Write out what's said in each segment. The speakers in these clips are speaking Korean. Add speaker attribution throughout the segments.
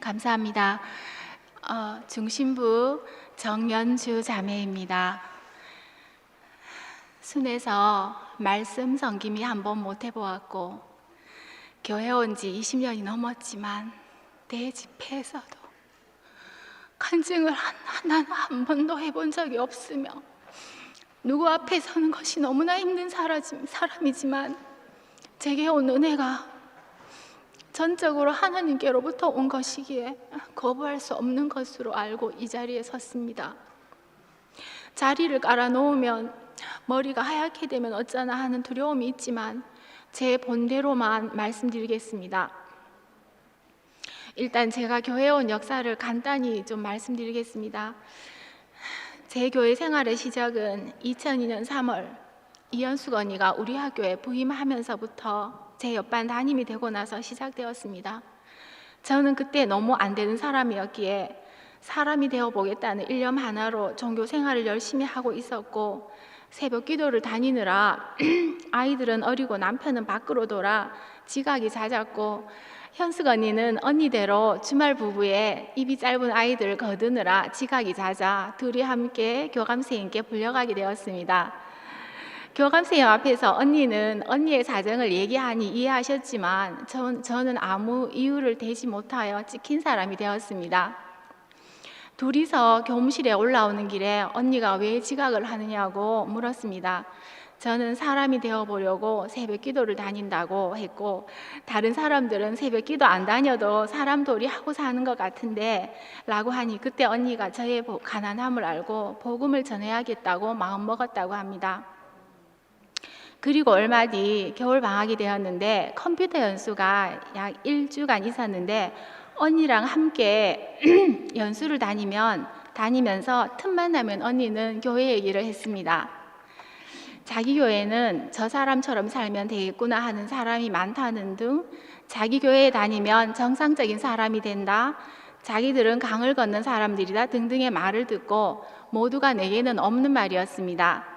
Speaker 1: 감사합니다. 중심부 정연주 자매입니다. 순에서 말씀 섬김이 한번 못 해보았고 교회 온 지 20년이 넘었지만 대집회에서도 간증을 한 번도 해본 적이 없으며 누구 앞에 서는 것이 너무나 힘든 사람이지만 제게 온 은혜가 전적으로 하나님께로부터 온 것이기에 거부할 수 없는 것으로 알고 이 자리에 섰습니다. 자리를 깔아놓으면 머리가 하얗게 되면 어쩌나 하는 두려움이 있지만 제 본대로만 말씀드리겠습니다. 일단 제가 교회에 온 역사를 간단히 좀 말씀드리겠습니다. 제 교회 생활의 시작은 2002년 3월 이현숙 언니가 우리 학교에 부임하면서부터 제 옆반 담임이 되고 나서 시작되었습니다. 저는 그때 너무 안 되는 사람이었기에 사람이 되어보겠다는 일념 하나로 종교 생활을 열심히 하고 있었고 새벽 기도를 다니느라 아이들은 어리고 남편은 밖으로 돌아 지각이 잦았고 현숙 언니는 언니대로 주말 부부에 입이 짧은 아이들을 거두느라 지각이 잦아 둘이 함께 교감선생님께 불려가게 되었습니다. 교감선생님 앞에서 언니는 언니의 사정을 얘기하니 이해하셨지만 저는 아무 이유를 대지 못하여 찍힌 사람이 되었습니다. 둘이서 교무실에 올라오는 길에 언니가 왜 지각을 하느냐고 물었습니다. 저는 사람이 되어보려고 새벽 기도를 다닌다고 했고 다른 사람들은 새벽 기도 안 다녀도 사람 도리 하고 사는 것 같은데 라고 하니 그때 언니가 저의 가난함을 알고 복음을 전해야겠다고 마음먹었다고 합니다. 그리고 얼마 뒤 겨울 방학이 되었는데 컴퓨터 연수가 약 1주간 있었는데 언니랑 함께 연수를 다니면서 틈만 나면 언니는 교회 얘기를 했습니다. 자기 교회는 저 사람처럼 살면 되겠구나 하는 사람이 많다는 등 자기 교회에 다니면 정상적인 사람이 된다, 자기들은 강을 건넌 사람들이다 등등의 말을 듣고 모두가 내게는 없는 말이었습니다.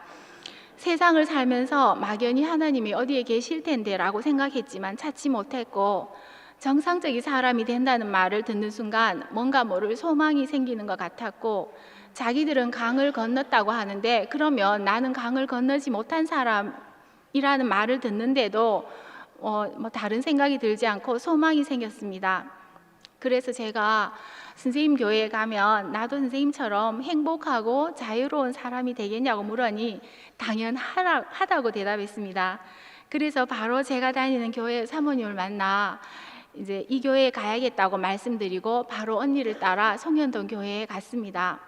Speaker 1: 세상을 살면서 막연히 하나님이 어디에 계실 텐데 라고 생각했지만 찾지 못했고 정상적인 사람이 된다는 말을 듣는 순간 뭔가 모를 소망이 생기는 것 같았고 자기들은 강을 건넜다고 하는데 그러면 나는 강을 건너지 못한 사람이라는 말을 듣는데도 다른 생각이 들지 않고 소망이 생겼습니다. 그래서 제가 선생님 교회에 가면 나도 선생님처럼 행복하고 자유로운 사람이 되겠냐고 물으니 당연하다고 대답했습니다. 그래서 바로 제가 다니는 교회 사모님을 만나 이제 이 교회에 가야겠다고 말씀드리고 바로 언니를 따라 송현동 교회에 갔습니다.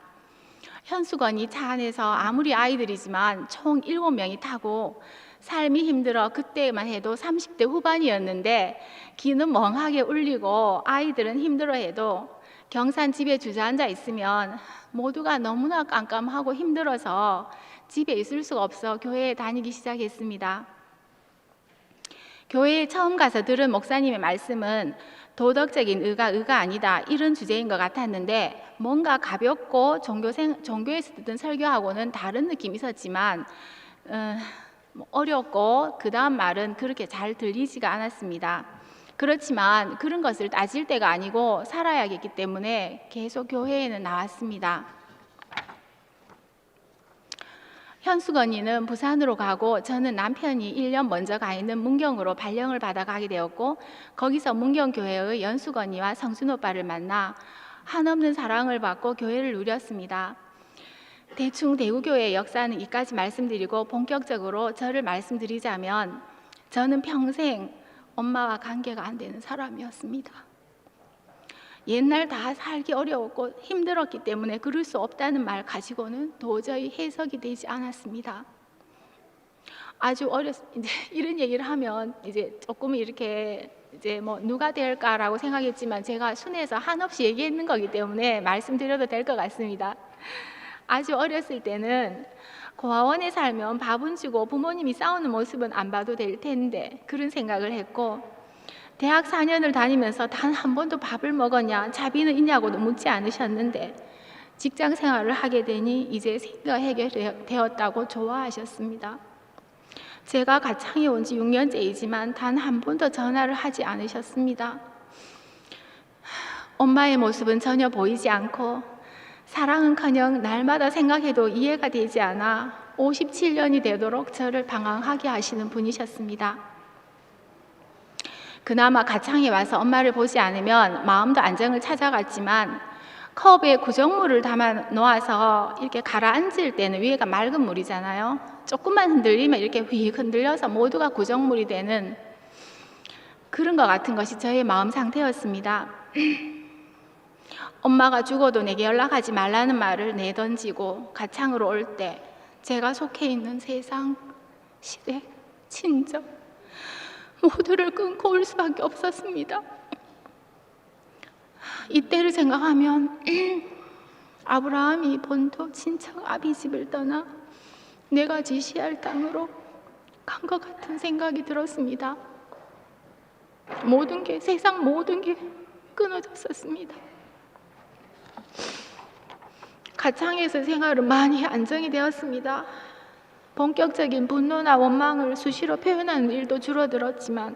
Speaker 1: 현숙 언니 차 안에서 아무리 아이들이지만 총 7명이 타고 삶이 힘들어 그때만 해도 30대 후반이었는데 귀는 멍하게 울리고 아이들은 힘들어해도 경산 집에 주저앉아 있으면 모두가 너무나 깜깜하고 힘들어서 집에 있을 수가 없어 교회에 다니기 시작했습니다. 교회에 처음 가서 들은 목사님의 말씀은 도덕적인 의가 아니다 이런 주제인 것 같았는데 뭔가 가볍고 종교에서 듣던 설교하고는 다른 느낌이 있었지만 어렵고 그 다음 말은 그렇게 잘 들리지가 않았습니다. 그렇지만 그런 것을 따질 때가 아니고 살아야겠기 때문에 계속 교회에는 나왔습니다. 현숙 언니는 부산으로 가고 저는 남편이 1년 먼저 가 있는 문경으로 발령을 받아 가게 되었고 거기서 문경교회의 연숙 언니와 성순 오빠를 만나 한없는 사랑을 받고 교회를 누렸습니다. 대충 대구교회의 역사는 이까지 말씀드리고 본격적으로 저를 말씀드리자면 저는 평생 엄마와 관계가 안 되는 사람이었습니다. 옛날 다 살기 어려웠고 힘들었기 때문에 그럴 수 없다는 말 가지고는 도저히 해석이 되지 않았습니다. 아주 이제 이런 얘기를 하면 이제 조금 이렇게 이제 누가 될까라고 생각했지만 제가 순에서 한없이 얘기했는 거기 때문에 말씀드려도 될 것 같습니다. 아주 어렸을 때는 고아원에 살면 밥은 주고 부모님이 싸우는 모습은 안 봐도 될 텐데 그런 생각을 했고 대학 4년을 다니면서 단 한 번도 밥을 먹었냐 자비는 있냐고도 묻지 않으셨는데 직장 생활을 하게 되니 이제 생계가 해결되었다고 좋아하셨습니다. 제가 가창에 온 지 6년째이지만 단 한 번도 전화를 하지 않으셨습니다. 엄마의 모습은 전혀 보이지 않고 사랑은커녕 날마다 생각해도 이해가 되지 않아 57년이 되도록 저를 방황하게 하시는 분이셨습니다. 그나마 가창에 와서 엄마를 보지 않으면 마음도 안정을 찾아갔지만 컵에 구정물을 담아 놓아서 이렇게 가라앉을 때는 위에가 맑은 물이잖아요. 조금만 흔들리면 이렇게 휙 흔들려서 모두가 구정물이 되는 그런 것 같은 것이 저의 마음 상태였습니다. 엄마가 죽어도 내게 연락하지 말라는 말을 내던지고 가창으로 올 때 제가 속해 있는 세상, 시대, 친정 모두를 끊고 올 수밖에 없었습니다. 이때를 생각하면 아브라함이 본토 친척 아비집을 떠나 내가 지시할 땅으로 간 것 같은 생각이 들었습니다. 모든 게, 세상 모든 게 끊어졌었습니다. 가창에서 생활은 많이 안정이 되었습니다. 본격적인 분노나 원망을 수시로 표현하는 일도 줄어들었지만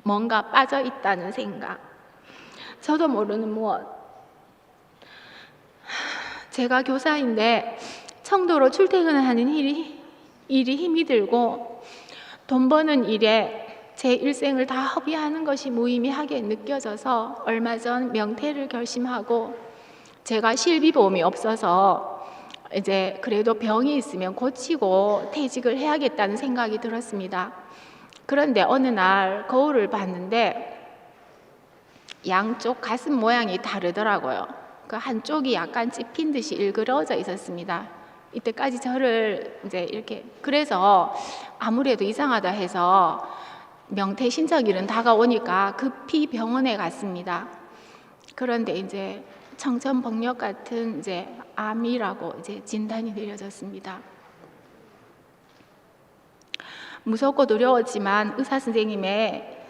Speaker 1: 뭔가 빠져 있다는 생각, 저도 모르는 무엇. 제가 교사인데 청도로 출퇴근을 하는 일이 힘이 들고 돈 버는 일에 제 일생을 다 허비하는 것이 무의미하게 느껴져서 얼마 전 명퇴를 결심하고 제가 실비보험이 없어서 이제 그래도 병이 있으면 고치고 퇴직을 해야겠다는 생각이 들었습니다. 그런데 어느 날 거울을 봤는데 양쪽 가슴 모양이 다르더라고요. 그 한쪽이 약간 찝힌 듯이 일그러져 있었습니다. 이때까지 저를 이제 이렇게, 그래서 아무래도 이상하다 해서 명퇴 신청일은 다가오니까 급히 병원에 갔습니다. 그런데 이제 청천벽력 같은 이제 암이라고 이제 진단이 내려졌습니다. 무섭고 두려웠지만 의사 선생님의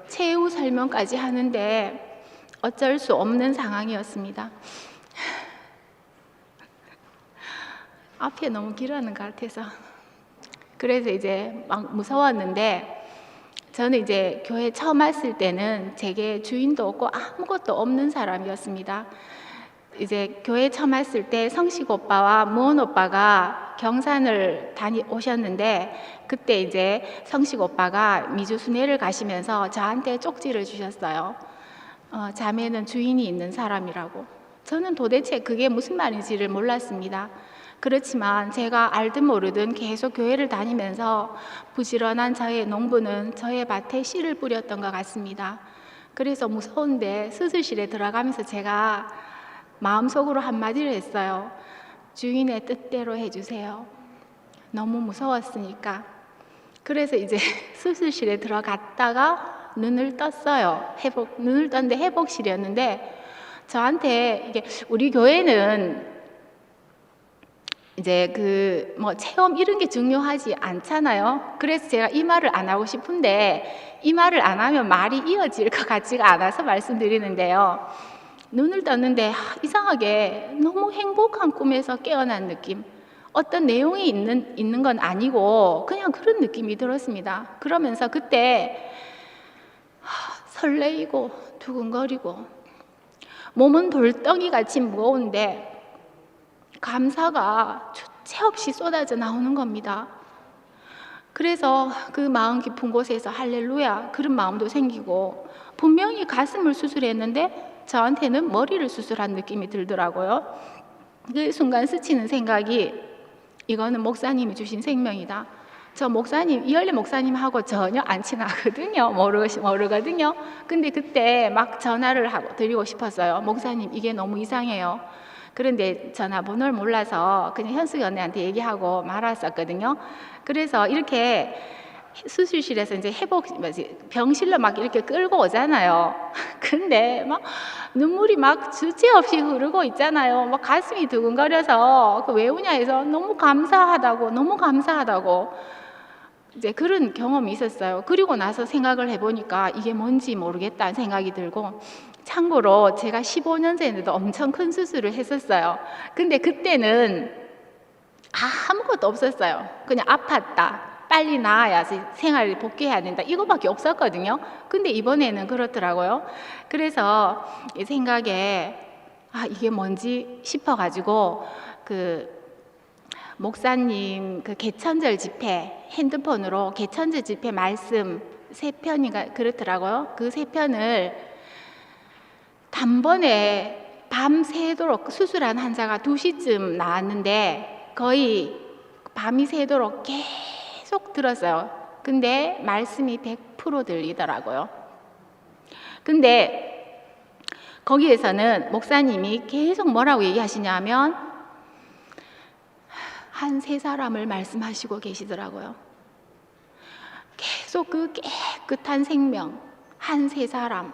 Speaker 1: 최후 설명까지 하는데 어쩔 수 없는 상황이었습니다. 앞에 너무 길어하는 것 같아서. 그래서 이제 막 무서웠는데 저는 이제 교회 처음 왔을 때는 제게 주인도 없고 아무것도 없는 사람이었습니다. 이제 교회 처음 왔을 때 성식 오빠와 무원 오빠가 경산을 오셨는데 그때 이제 성식 오빠가 미주 순회를 가시면서 저한테 쪽지를 주셨어요. 자매는 주인이 있는 사람이라고. 저는 도대체 그게 무슨 말인지를 몰랐습니다. 그렇지만 제가 알든 모르든 계속 교회를 다니면서 부지런한 저의 농부는 저의 밭에 씨를 뿌렸던 것 같습니다. 그래서 무서운데 수술실에 들어가면서 제가 마음속으로 한마디를 했어요. 주인의 뜻대로 해주세요. 너무 무서웠으니까. 그래서 이제 수술실에 들어갔다가 눈을 떴어요. 눈을 떴는데 회복실이었는데 저한테 이게 우리 교회는 이제 체험 이런 게 중요하지 않잖아요. 그래서 제가 이 말을 안 하고 싶은데 이 말을 안 하면 말이 이어질 것 같지가 않아서 말씀드리는데요. 눈을 떴는데 이상하게 너무 행복한 꿈에서 깨어난 느낌. 어떤 내용이 있는 건 아니고 그냥 그런 느낌이 들었습니다. 그러면서 그때 설레이고 두근거리고 몸은 돌덩이 같이 무거운데 감사가 주체 없이 쏟아져 나오는 겁니다. 그래서 그 마음 깊은 곳에서 할렐루야 그런 마음도 생기고 분명히 가슴을 수술했는데 저한테는 머리를 수술한 느낌이 들더라고요. 그 순간 스치는 생각이 이거는 목사님이 주신 생명이다. 저 목사님, 이열리 목사님하고 전혀 안 친하거든요. 모르거든요. 근데 그때 막 전화를 드리고 싶었어요. 목사님, 이게 너무 이상해요. 그런데 전화번호를 몰라서 그냥 현숙이 언니한테 얘기하고 말았었거든요. 그래서 이렇게 수술실에서 이제 병실로 막 이렇게 끌고 오잖아요. 근데 막 눈물이 막 주체 없이 흐르고 있잖아요. 막 가슴이 두근거려서 왜 우냐 해서 너무 감사하다고 이제 그런 경험이 있었어요. 그리고 나서 생각을 해보니까 이게 뭔지 모르겠다는 생각이 들고, 참고로 제가 15년 전에도 엄청 큰 수술을 했었어요. 근데 그때는 아무것도 없었어요. 그냥 아팠다. 빨리 나아야 생활을 복귀해야 된다. 이거밖에 없었거든요. 근데 이번에는 그렇더라고요. 그래서 이 생각에 이게 뭔지 싶어가지고 그 목사님 그 개천절 집회 핸드폰으로 개천절 집회 말씀 3편인가 그렇더라고요. 그 3편을 단번에 밤새도록 수술한 환자가 2시쯤 나왔는데 거의 밤이 새도록 계속 들었어요. 근데 말씀이 100% 들리더라고요. 근데 거기에서는 목사님이 계속 뭐라고 얘기하시냐면 한 3사람을 말씀하시고 계시더라고요. 계속 그 깨끗한 생명 한 3사람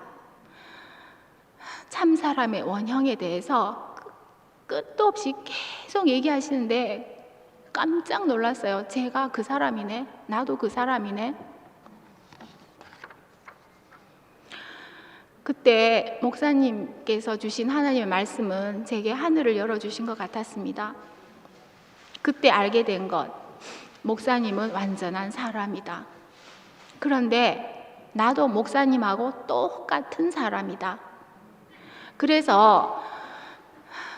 Speaker 1: 참사람의 원형에 대해서 끝도 없이 계속 얘기하시는데 깜짝 놀랐어요. 제가 그 사람이네, 나도 그 사람이네. 그때 목사님께서 주신 하나님의 말씀은 제게 하늘을 열어주신 것 같았습니다. 그때 알게 된 것, 목사님은 완전한 사람이다. 그런데 나도 목사님하고 똑같은 사람이다. 그래서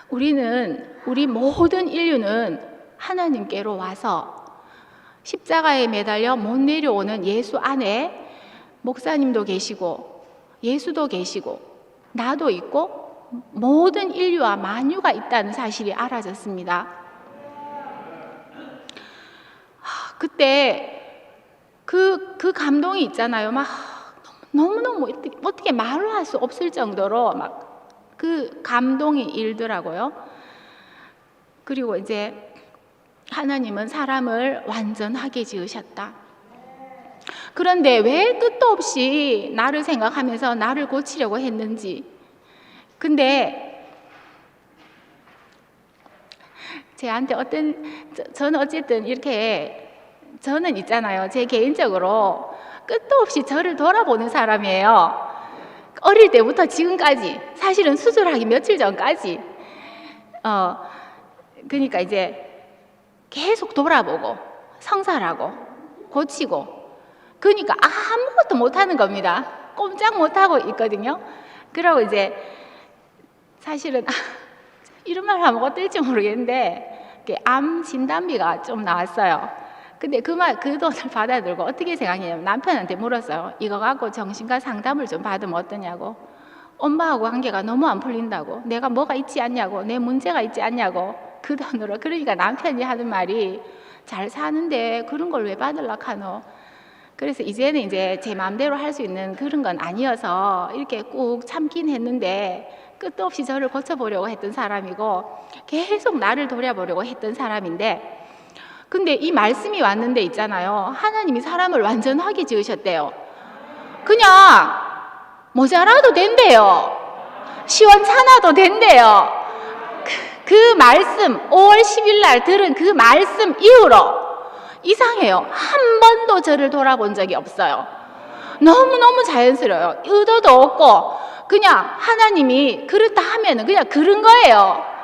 Speaker 1: 우리 모든 인류는 하나님께로 와서 십자가에 매달려 못 내려오는 예수 안에 목사님도 계시고 예수도 계시고 나도 있고 모든 인류와 만유가 있다는 사실이 알아졌습니다. 그때 그 감동이 있잖아요. 막 너무너무 어떻게 말로 할 수 없을 정도로 막 그 감동이 일더라고요. 그리고 이제 하나님은 사람을 완전하게 지으셨다. 그런데 왜 끝도 없이 나를 생각하면서 나를 고치려고 했는지. 근데 저는 어쨌든 이렇게 저는 있잖아요. 제 개인적으로 끝도 없이 저를 돌아보는 사람이에요. 어릴 때부터 지금까지 사실은 수술하기 며칠 전까지 그러니까 이제 계속 돌아보고 성살하고 고치고 그러니까 아무것도 못하는 겁니다. 꼼짝 못하고 있거든요. 그러고 이제 사실은 이런 말 하면 어떨지 모르겠는데 암 진단비가 좀 나왔어요. 근데 그 돈을 받아들고 어떻게 생각했냐면 남편한테 물었어요. 이거 갖고 정신과 상담을 좀 받으면 어떠냐고. 엄마하고 관계가 너무 안 풀린다고. 내가 뭐가 있지 않냐고. 내 문제가 있지 않냐고. 그 돈으로. 그러니까 남편이 하는 말이 잘 사는데 그런 걸 왜 받으려고 하노. 그래서 이제는 이제 제 마음대로 할 수 있는 그런 건 아니어서 이렇게 꾹 참긴 했는데 끝도 없이 저를 고쳐보려고 했던 사람이고 계속 나를 돌아보려고 했던 사람인데 근데 이 말씀이 왔는데 있잖아요. 하나님이 사람을 완전하게 지으셨대요. 그냥 모자라도 된대요. 시원찮아도 된대요. 그 말씀 5월 10일 날 들은 그 말씀 이후로 이상해요. 한 번도 저를 돌아본 적이 없어요. 너무너무 자연스러워요. 의도도 없고 그냥 하나님이 그렇다 하면은 그냥 그런 거예요.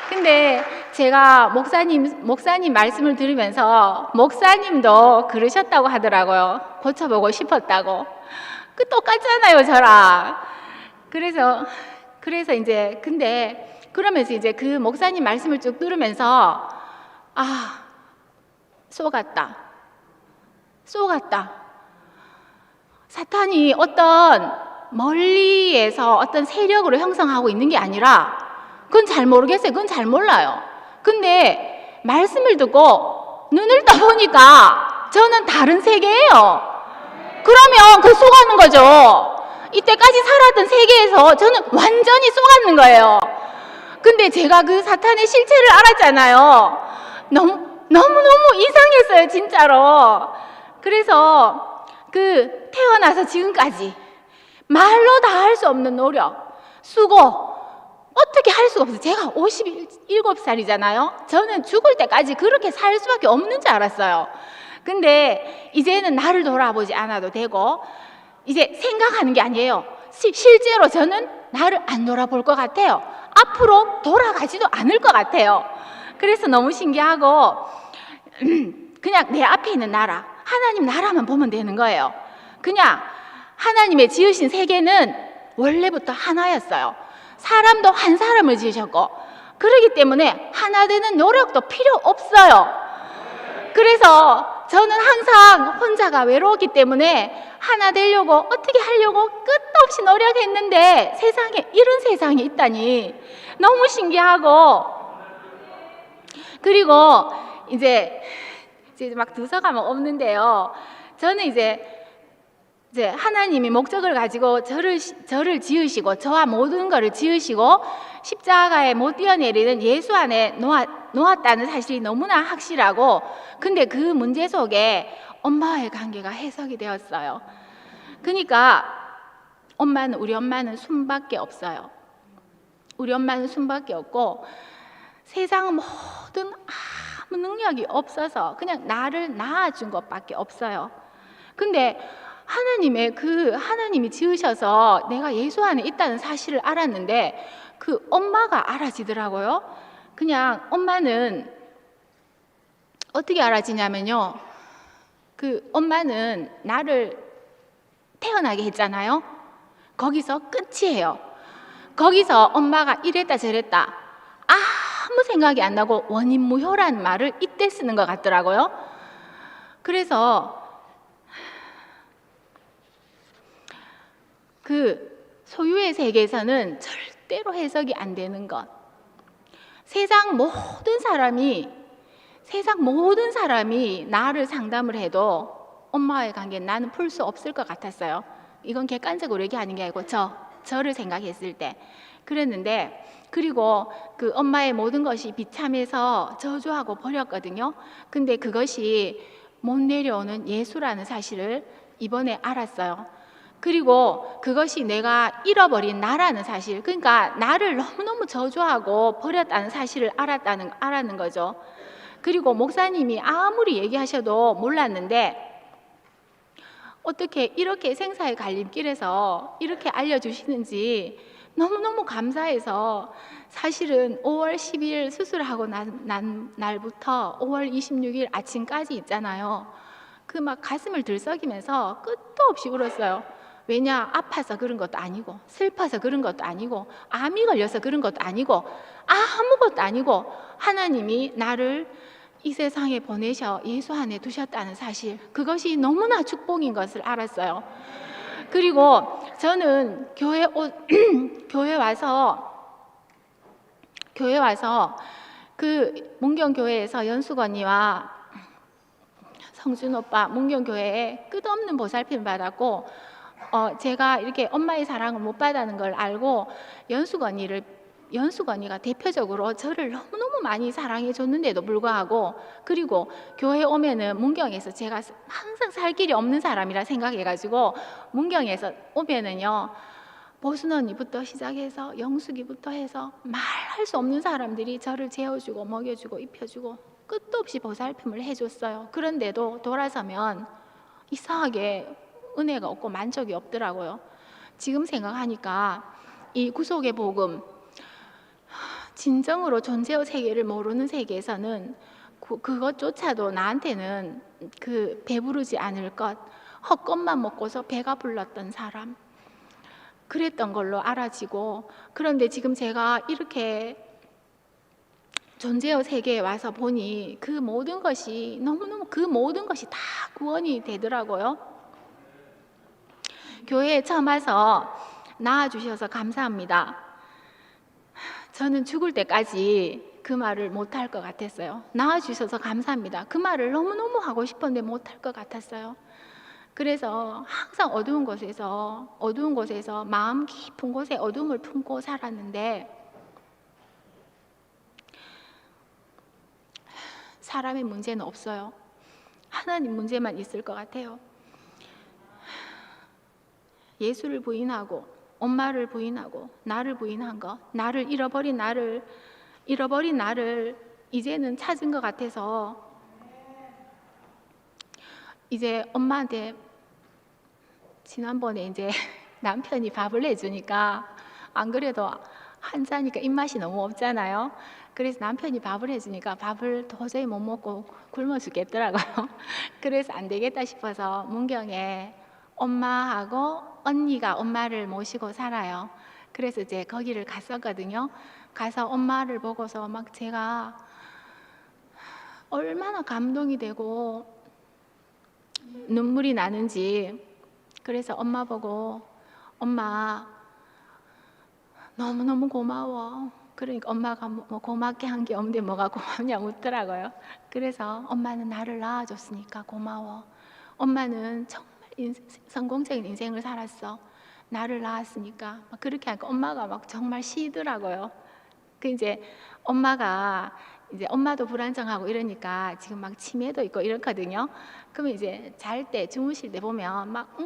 Speaker 1: 근데 제가 목사님 말씀을 들으면서 목사님도 그러셨다고 하더라고요. 고쳐보고 싶었다고. 그 똑같잖아요, 저랑. 그래서 이제 근데 그러면서 이제 그 목사님 말씀을 쭉 들으면서 쏘갔다. 사탄이 어떤 멀리에서 어떤 세력으로 형성하고 있는 게 아니라 그건 잘 모르겠어요. 그건 잘 몰라요. 근데 말씀을 듣고 눈을 떠보니까 저는 다른 세계예요. 그러면 그 쏘가는 거죠. 이때까지 살았던 세계에서 저는 완전히 쏘가는 거예요. 근데 제가 그 사탄의 실체를 알았잖아요. 너무너무 이상했어요, 진짜로. 그래서 그 태어나서 지금까지 말로 다 할 수 없는 노력, 수고, 어떻게 할 수가 없어요. 제가 57살이잖아요. 저는 죽을 때까지 그렇게 살 수밖에 없는 줄 알았어요. 근데 이제는 나를 돌아보지 않아도 되고 이제 생각하는 게 아니에요. 실제로 저는 나를 안 돌아볼 것 같아요. 앞으로 돌아가지도 않을 것 같아요. 그래서 너무 신기하고 그냥 내 앞에 있는 나라, 하나님 나라만 보면 되는 거예요. 그냥 하나님의 지으신 세계는 원래부터 하나였어요. 사람도 한 사람을 지으셨고, 그렇기 때문에 하나 되는 노력도 필요 없어요. 그래서 저는 항상 혼자가 외로웠기 때문에 하나 되려고 어떻게 하려고 끝도 없이 노력했는데 세상에 이런 세상이 있다니 너무 신기하고, 그리고 이제 막 두서가면 없는데요. 저는 이제 하나님이 목적을 가지고 저를 지으시고 저와 모든 것을 지으시고 십자가에 못 뛰어내리는 예수 안에 놓았다는 사실이 너무나 확실하고, 근데 그 문제 속에 엄마와의 관계가 해석이 되었어요. 그러니까 우리 엄마는 숨밖에 없어요. 우리 엄마는 숨밖에 없고 세상 모든 아무 능력이 없어서 그냥 나를 낳아준 것밖에 없어요. 근데 하나님이 지으셔서 내가 예수 안에 있다는 사실을 알았는데 그 엄마가 알아지더라고요. 그냥 엄마는 어떻게 알아지냐면요, 그 엄마는 나를 태어나게 했잖아요. 거기서 끝이에요. 거기서 엄마가 이랬다 저랬다 아무 생각이 안 나고 원인무효라는 말을 이때 쓰는 것 같더라고요. 그래서 그 소유의 세계에서는 절대로 해석이 안 되는 것, 세상 모든 사람이 나를 상담을 해도 엄마와의 관계는 나는 풀 수 없을 것 같았어요. 이건 객관적으로 얘기하는 게 아니고 저를 생각했을 때 그랬는데, 그리고 그 엄마의 모든 것이 비참해서 저주하고 버렸거든요. 근데 그것이 못 내려오는 예수라는 사실을 이번에 알았어요. 그리고 그것이 내가 잃어버린 나라는 사실, 그러니까 나를 너무너무 저주하고 버렸다는 사실을 알았는 거죠. 그리고 목사님이 아무리 얘기하셔도 몰랐는데 어떻게 이렇게 생사의 갈림길에서 이렇게 알려주시는지 너무너무 감사해서, 사실은 5월 10일 수술하고 난 날부터 5월 26일 아침까지 있잖아요. 그 막 가슴을 들썩이면서 끝도 없이 울었어요. 왜냐, 아파서 그런 것도 아니고 슬퍼서 그런 것도 아니고 암이 걸려서 그런 것도 아니고 아무것도 아니고 하나님이 나를 이 세상에 보내셔 예수 안에 두셨다는 사실, 그것이 너무나 축복인 것을 알았어요. 그리고 저는 교회 와서 그 문경교회에서 연숙 언니와 성준 오빠 문경교회에 끝없는 보살핌을 받았고, 제가 이렇게 엄마의 사랑을 못 받는 걸 알고 연숙 언니가 대표적으로 저를 너무너무 많이 사랑해 줬는데도 불구하고, 그리고 교회 오면은 문경에서 제가 항상 살 길이 없는 사람이라 생각해가지고 문경에서 오면은요, 보순 언니부터 시작해서 영숙이부터 해서 말할 수 없는 사람들이 저를 재워주고 먹여주고 입혀주고 끝도 없이 보살핌을 해줬어요. 그런데도 돌아서면 이상하게 은혜가 없고 만족이 없더라고요. 지금 생각하니까 이 구속의 복음, 진정으로 존재의 세계를 모르는 세계에서는 그것조차도 나한테는 그 배부르지 않을 것, 헛것만 먹고서 배가 불렀던 사람, 그랬던 걸로 알아지고, 그런데 지금 제가 이렇게 존재의 세계에 와서 보니 그 모든 것이 다 구원이 되더라고요. 교회에 처음 와서 낳아주셔서 감사합니다. 저는 죽을 때까지 그 말을 못할 것 같았어요. 낳아주셔서 감사합니다. 그 말을 너무너무 하고 싶었는데 못할 것 같았어요. 그래서 항상 어두운 곳에서 마음 깊은 곳에 어둠을 품고 살았는데, 사람의 문제는 없어요. 하나님 문제만 있을 것 같아요. 예수를 부인하고 엄마를 부인하고 나를 부인한 것, 나를 잃어버린 나를 이제는 찾은 것 같아서 이제 엄마한테 지난번에 이제 남편이 밥을 해주니까 안 그래도 한자니까 입맛이 너무 없잖아요. 그래서 남편이 밥을 해주니까 밥을 도저히 못 먹고 굶어 죽겠더라고요. 그래서 안 되겠다 싶어서 문경에 엄마하고 언니가 엄마를 모시고 살아요. 그래서 이제 거기를 갔었거든요. 가서 엄마를 보고서 막 제가 얼마나 감동이 되고 눈물이 나는지. 그래서 엄마 보고 엄마 너무너무 고마워. 그러니까 엄마가 뭐 고맙게 한 게 없는데 뭐가 고맙냐 묻더라고요. 그래서 엄마는 나를 낳아줬으니까 고마워. 엄마는 정말 성공적인 인생을 살았어. 나를 낳았으니까. 막 그렇게 하니까 엄마가 막 정말 시더라고요. 그 이제 엄마가 이제 엄마도 불안정하고 이러니까 지금 막 치매도 있고 이렇거든요. 그러면 이제 잘 때 주무실 때 보면 막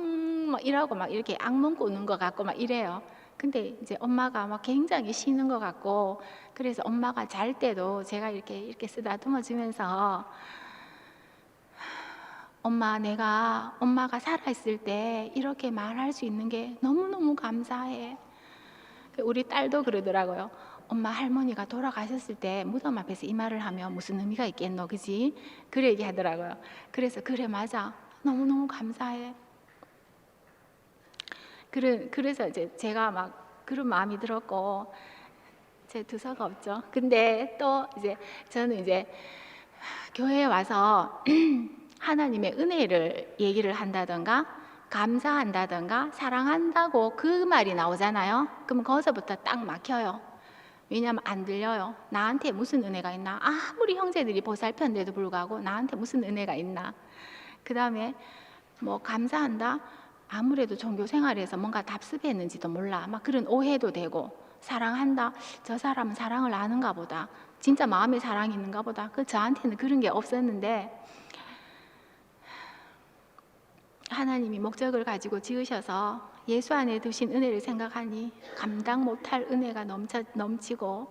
Speaker 1: 이러고 막 이렇게 악몽 꾸는 것 같고 막 이래요. 근데 이제 엄마가 막 굉장히 쉬는 것 같고, 그래서 엄마가 잘 때도 제가 이렇게 쓰다듬어 주면서 엄마, 내가 엄마가 살아있을 때 이렇게 말할 수 있는 게 너무너무 감사해. 우리 딸도 그러더라고요. 엄마, 할머니가 돌아가셨을 때 무덤 앞에서 이 말을 하면 무슨 의미가 있겠노, 그지? 그래 얘기하더라고요. 그래서 그래, 맞아, 너무너무 감사해. 그래서 이제 제가 막 그런 마음이 들었고, 제 두서가 없죠. 근데 또 이제 저는 이제 교회에 와서 하나님의 은혜를 얘기를 한다던가 감사한다던가 사랑한다고 그 말이 나오잖아요. 그럼 거기서부터 딱 막혀요. 왜냐하면 안 들려요. 나한테 무슨 은혜가 있나? 아무리 형제들이 보살폈는데도 불구하고 나한테 무슨 은혜가 있나? 그 다음에 뭐 감사한다? 아무래도 종교 생활에서 뭔가 답습했는지도 몰라. 막 그런 오해도 되고, 사랑한다? 저 사람은 사랑을 아는가 보다. 진짜 마음에 사랑이 있는가 보다. 저한테는 그런 게 없었는데 하나님이 목적을 가지고 지으셔서 예수 안에 두신 은혜를 생각하니 감당 못할 은혜가 넘치고,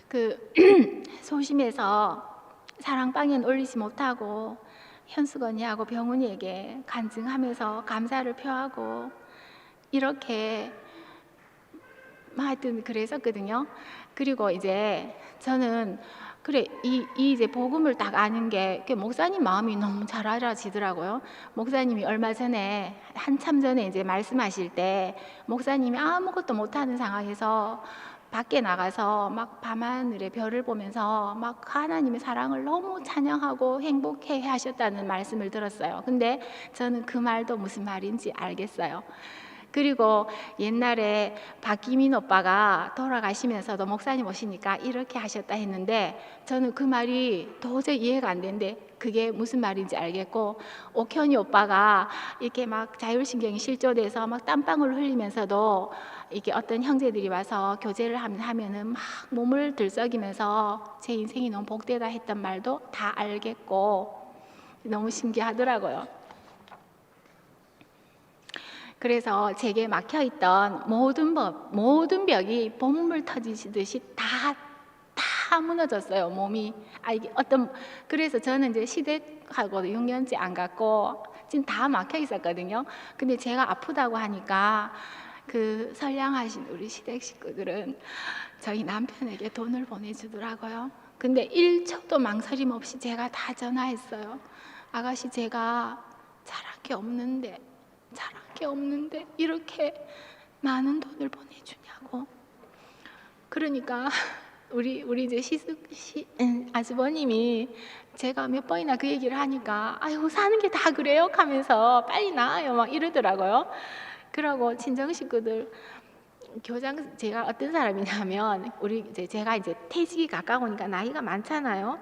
Speaker 1: 그 소심해서 사랑방엔 올리지 못하고 현수건이하고 병훈이에게 간증하면서 감사를 표하고 이렇게 하여튼 그랬었거든요. 그리고 이제 저는 그래 이 이제 복음을 딱 아는 게 목사님 마음이 너무 잘 알아지더라고요. 목사님이 얼마 전에 한참 전에 이제 말씀하실 때 목사님이 아무것도 못하는 상황에서 밖에 나가서 막 밤하늘의 별을 보면서 막 하나님의 사랑을 너무 찬양하고 행복해 하셨다는 말씀을 들었어요. 근데 저는 그 말도 무슨 말인지 알겠어요. 그리고 옛날에 박기민 오빠가 돌아가시면서도 목사님 오시니까 이렇게 하셨다 했는데 저는 그 말이 도저히 이해가 안 되는데 그게 무슨 말인지 알겠고, 옥현이 오빠가 이렇게 막 자율신경이 실조돼서 막 땀방울 흘리면서도 이게 어떤 형제들이 와서 교제를 하면은 막 몸을 들썩이면서 제 인생이 너무 복되다 했던 말도 다 알겠고 너무 신기하더라고요. 그래서 제게 막혀있던 모든 벽이 봄물 터지듯이 다 무너졌어요. 몸이. 이게 그래서 저는 이제 시댁하고 6년째 안 갔고 지금 다 막혀 있었거든요. 근데 제가 아프다고 하니까 그 선량하신 우리 시댁 식구들은 저희 남편에게 돈을 보내주더라고요. 근데 1초도 망설임 없이 제가 다 전화했어요. 아가씨, 제가 잘한 게 없는데 이렇게 많은 돈을 보내주냐고. 그러니까 우리 이제 아주버님이 제가 몇 번이나 그 얘기를 하니까 아유, 사는 게 다 그래요? 하면서 빨리 나아요 막 이러더라고요. 그러고 친정 식구들 제가 어떤 사람이냐면 제가 이제 퇴직이 가까우니까 나이가 많잖아요.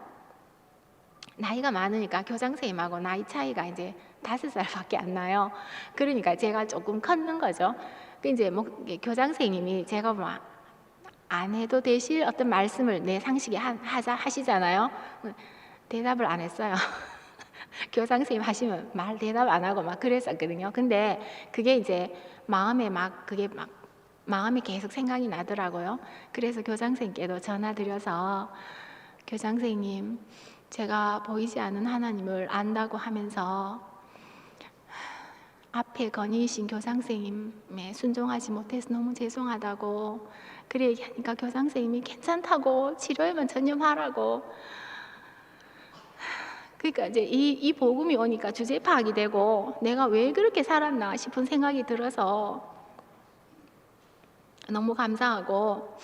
Speaker 1: 나이가 많으니까 교장선생님하고 나이 차이가 이제 5살밖에 안 나요. 그러니까 제가 조금 컸는 거죠. 그 이제 교장선생님이 제가 뭐 안 해도 되실 어떤 말씀을 내 상식에 하시잖아요. 대답을 안 했어요. 교장선생님 하시면 대답 안 하고 막 그랬었거든요. 근데 그게 이제 마음이 계속 생각이 나더라고요. 그래서 교장선생님께도 전화 드려서 교장선생님, 제가 보이지 않는 하나님을 안다고 하면서 앞에 건의이신 교장선생님에 순종하지 못해서 너무 죄송하다고 그래 얘기하니까 교장선생님이 괜찮다고 치료에만 전념하라고. 그러니까 이제 이 복음이 오니까 주제 파악이 되고 내가 왜 그렇게 살았나 싶은 생각이 들어서 너무 감사하고,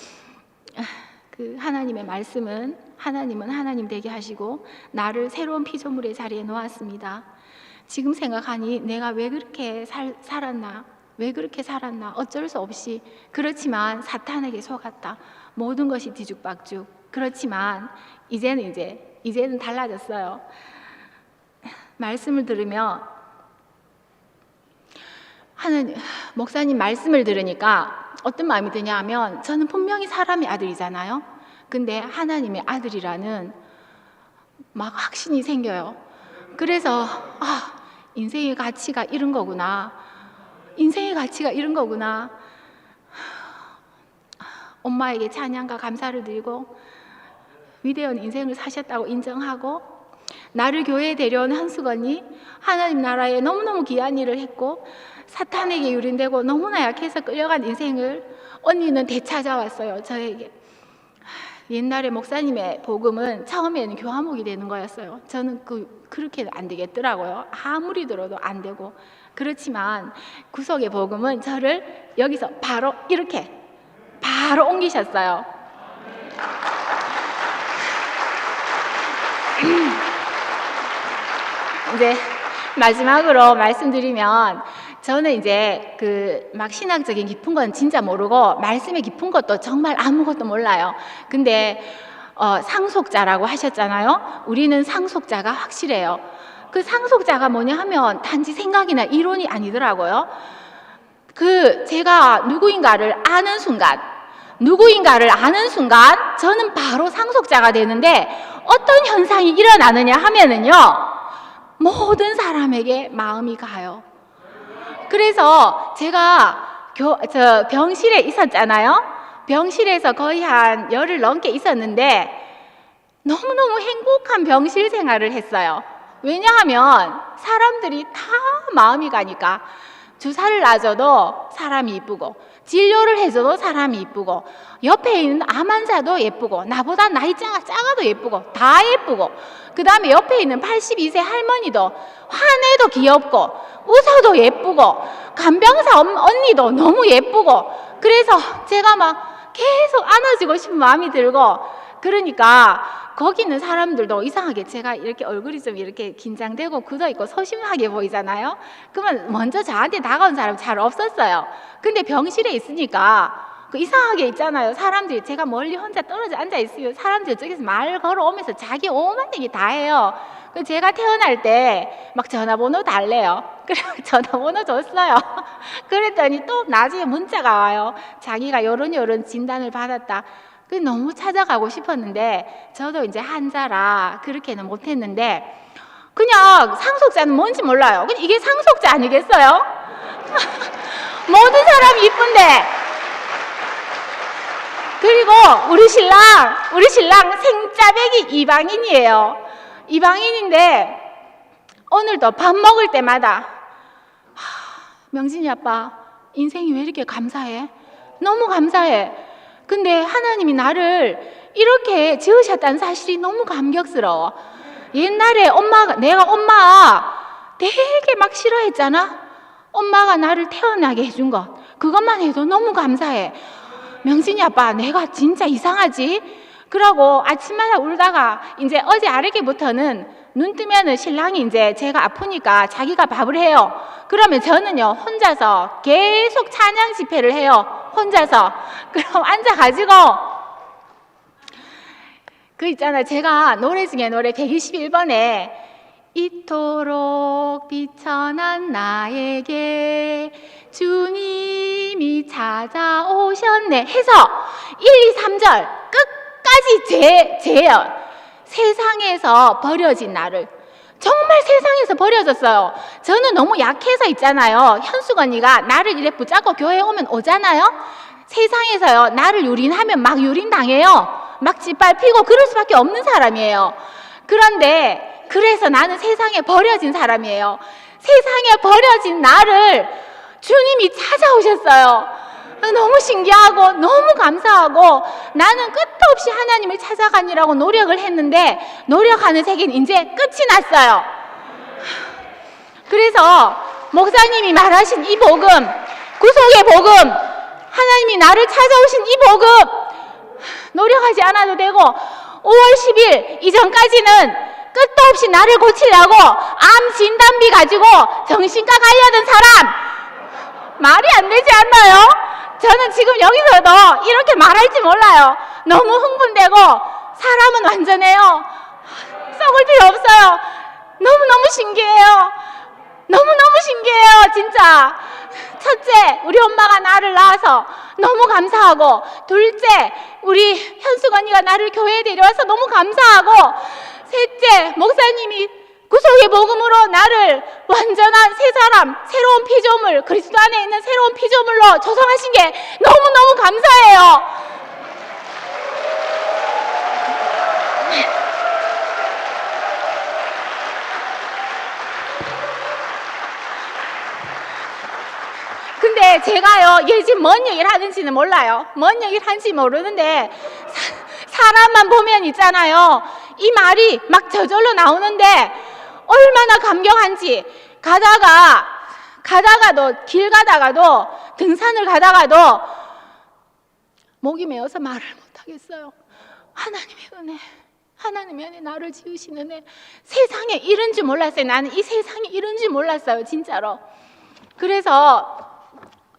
Speaker 1: 그 하나님의 말씀은 하나님은 하나님 되게 하시고 나를 새로운 피조물의 자리에 놓았습니다. 지금 생각하니 내가 왜 그렇게 살았나, 왜 그렇게 살았나, 어쩔 수 없이. 그렇지만 사탄에게 속았다. 모든 것이 뒤죽박죽. 그렇지만 이제는 달라졌어요. 말씀을 들으며 하나님, 목사님 말씀을 들으니까 어떤 마음이 드냐 하면, 저는 분명히 사람의 아들이잖아요. 근데 하나님의 아들이라는 막 확신이 생겨요. 그래서 인생의 가치가 이런 거구나. 인생의 가치가 이런 거구나. 엄마에게 찬양과 감사를 드리고 위대한 인생을 사셨다고 인정하고, 나를 교회에 데려온 한수건이 하나님 나라에 너무너무 귀한 일을 했고 사탄에게 유린되고 너무나 약해서 끌려간 인생을 언니는 되찾아왔어요. 저에게. 옛날에 목사님의 복음은 처음에는 교화목이 되는 거였어요. 저는 그렇게 안 되겠더라고요. 아무리 들어도 안 되고. 그렇지만 구속의 복음은 저를 여기서 바로 이렇게 바로 옮기셨어요. 이제 마지막으로 말씀드리면, 저는 이제 막 신학적인 깊은 건 진짜 모르고 말씀의 깊은 것도 정말 아무것도 몰라요. 근데 상속자라고 하셨잖아요. 우리는 상속자가 확실해요. 그 상속자가 뭐냐 하면 단지 생각이나 이론이 아니더라고요. 제가 누구인가를 아는 순간 저는 바로 상속자가 되는데, 어떤 현상이 일어나느냐 하면은요, 모든 사람에게 마음이 가요. 그래서 제가 병실에 있었잖아요. 병실에서 거의 한 열흘 넘게 있었는데 너무너무 행복한 병실 생활을 했어요. 왜냐하면 사람들이 다 마음이 가니까. 주사를 놔줘도 사람이 이쁘고, 진료를 해줘도 사람이 이쁘고, 옆에 있는 암 환자도 예쁘고, 나보다 나이 작아도 예쁘고, 다 예쁘고, 그 다음에 옆에 있는 82세 할머니도 화내도 귀엽고 웃어도 예쁘고, 간병사 언니도 너무 예쁘고. 그래서 제가 막 계속 안아주고 싶은 마음이 들고, 그러니까 거기 있는 사람들도 이상하게 제가 이렇게 얼굴이 좀 이렇게 긴장되고 굳어있고 소심하게 보이잖아요. 그러면 먼저 저한테 다가온 사람 잘 없었어요. 근데 병실에 있으니까 이상하게 있잖아요. 사람들이, 제가 멀리 혼자 떨어져 앉아있으면 사람들이 저기서 말 걸어오면서 자기 오만 얘기 다 해요. 제가 태어날 때 막 전화번호 달래요. 그래서 전화번호 줬어요. 그랬더니 또 나중에 문자가 와요. 자기가 요런 진단을 받았다. 너무 찾아가고 싶었는데 저도 이제 한자라 그렇게는 못했는데, 그냥 상속자는 뭔지 몰라요. 그냥 이게 상속자 아니겠어요? 모든 사람이 이쁜데. 그리고 우리 신랑 생짜배기 이방인이에요. 이방인인데 오늘도 밥 먹을 때마다 명진이 아빠 인생이 왜 이렇게 감사해? 너무 감사해. 근데 하나님이 나를 이렇게 지으셨다는 사실이 너무 감격스러워. 옛날에 내가 엄마 되게 막 싫어했잖아. 엄마가 나를 태어나게 해준 것, 그것만 해도 너무 감사해. 명진이 아빠 내가 진짜 이상하지? 그러고 아침마다 울다가 이제 어제 아랫게부터는 눈 뜨면은 신랑이 이제 제가 아프니까 자기가 밥을 해요. 그러면 저는요 혼자서 계속 찬양 집회를 해요. 혼자서. 그럼 앉아가지고 있잖아요. 제가 노래 중에 노래 121번에 이토록 비천한 나에게 주님이 찾아오셨네 해서 1, 2, 3절 끝까지 제예요. 세상에서 버려진 나를, 정말 세상에서 버려졌어요. 저는 너무 약해서 있잖아요. 현숙 언니가 나를 이래 붙잡고 교회에 오면 오잖아요. 세상에서요 나를 유린하면 막 유린당해요. 막 짓밟히고 그럴 수밖에 없는 사람이에요. 그런데 그래서 나는 세상에 버려진 사람이에요. 세상에 버려진 나를 주님이 찾아오셨어요. 너무 신기하고 너무 감사하고, 나는 끝도 없이 하나님을 찾아가느라고 노력을 했는데 노력하는 세계는 이제 끝이 났어요. 그래서 목사님이 말하신 이 복음, 구속의 복음, 하나님이 나를 찾아오신 이 복음, 노력하지 않아도 되고 5월 10일 이전까지는 끝도 없이 나를 고치려고 암 진단비 가지고 정신과 가려던 사람, 말이 안 되지 않나요? 저는 지금 여기서도 이렇게 말할지 몰라요. 너무 흥분되고 사람은 완전해요. 썩을 필요 없어요. 너무너무 신기해요. 너무너무 신기해요, 진짜. 첫째, 우리 엄마가 나를 낳아서 너무 감사하고, 둘째, 우리 현숙 언니가 나를 교회에 데려와서 너무 감사하고, 셋째, 목사님이 구속의 복음으로 나를 완전한 새 사람, 새로운 피조물, 그리스도 안에 있는 새로운 피조물로 조성하신 게 너무너무 감사해요. 근데 제가요, 지금 뭔 얘기를 하는지는 몰라요. 뭔 얘기를 하는지 모르는데 사람만 보면 있잖아요, 이 말이 막 저절로 나오는데 얼마나 감격한지. 가다가도, 길 가다가도, 등산을 가다가도 목이 메어서 말을 못하겠어요. 하나님의 은혜, 나를 지으시는 은혜. 세상에 이런 줄 몰랐어요. 나는 이 세상에 이런 줄 몰랐어요, 진짜로. 그래서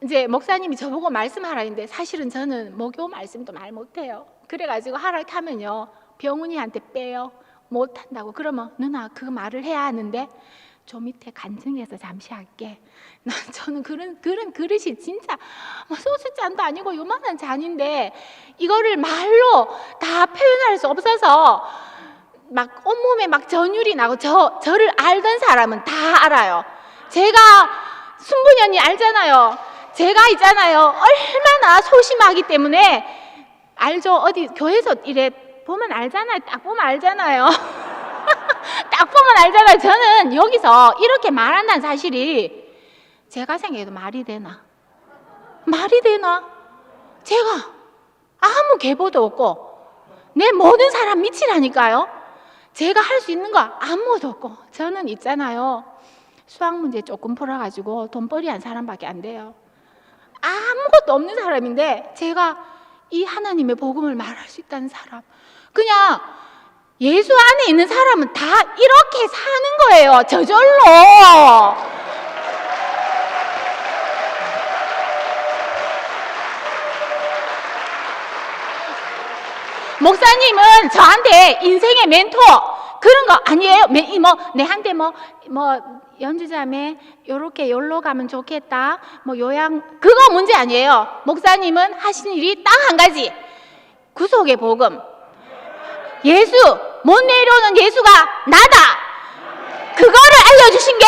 Speaker 1: 이제 목사님이 저보고 말씀하라는데, 사실은 저는 목요 말씀도 말 못해요. 그래가지고 하락하면요, 병훈이한테 빼요. 못한다고. 그러면 누나 그 말을 해야 하는데, 저 밑에 간증해서 잠시 할게. 저는 그런 그릇이 진짜 소주잔도 아니고 요만한 잔인데 이거를 말로 다 표현할 수 없어서 막 온몸에 막 전율이 나고, 저를 알던 사람은 다 알아요. 제가 순분이 언니 알잖아요. 제가 있잖아요, 얼마나 소심하기 때문에. 알죠? 어디 교회에서 이래 보면 알잖아요. 딱 보면 알잖아요. 딱 보면 알잖아요. 저는 여기서 이렇게 말한다는 사실이 제가 생각해도 말이 되나? 제가 아무 계보도 없고 내 모든 사람 미치라니까요. 제가 할 수 있는 거 아무것도 없고. 저는 있잖아요, 수학 문제 조금 풀어가지고 돈벌이한 사람밖에 안 돼요. 아무것도 없는 사람인데 제가 이 하나님의 복음을 말할 수 있다는 사람, 그냥 예수 안에 있는 사람은 다 이렇게 사는 거예요, 저절로. 목사님은 저한테 인생의 멘토 그런 거 아니에요. 내한테 연주자매 요렇게 열로 가면 좋겠다, 요양, 그거 문제 아니에요. 목사님은 하신 일이 딱 한 가지, 구속의 복음. 예수, 못 내려오는 예수가 나다, 그거를 알려주신 게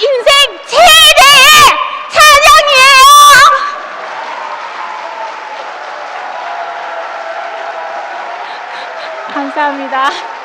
Speaker 1: 인생 최대의 찬양이에요. 감사합니다.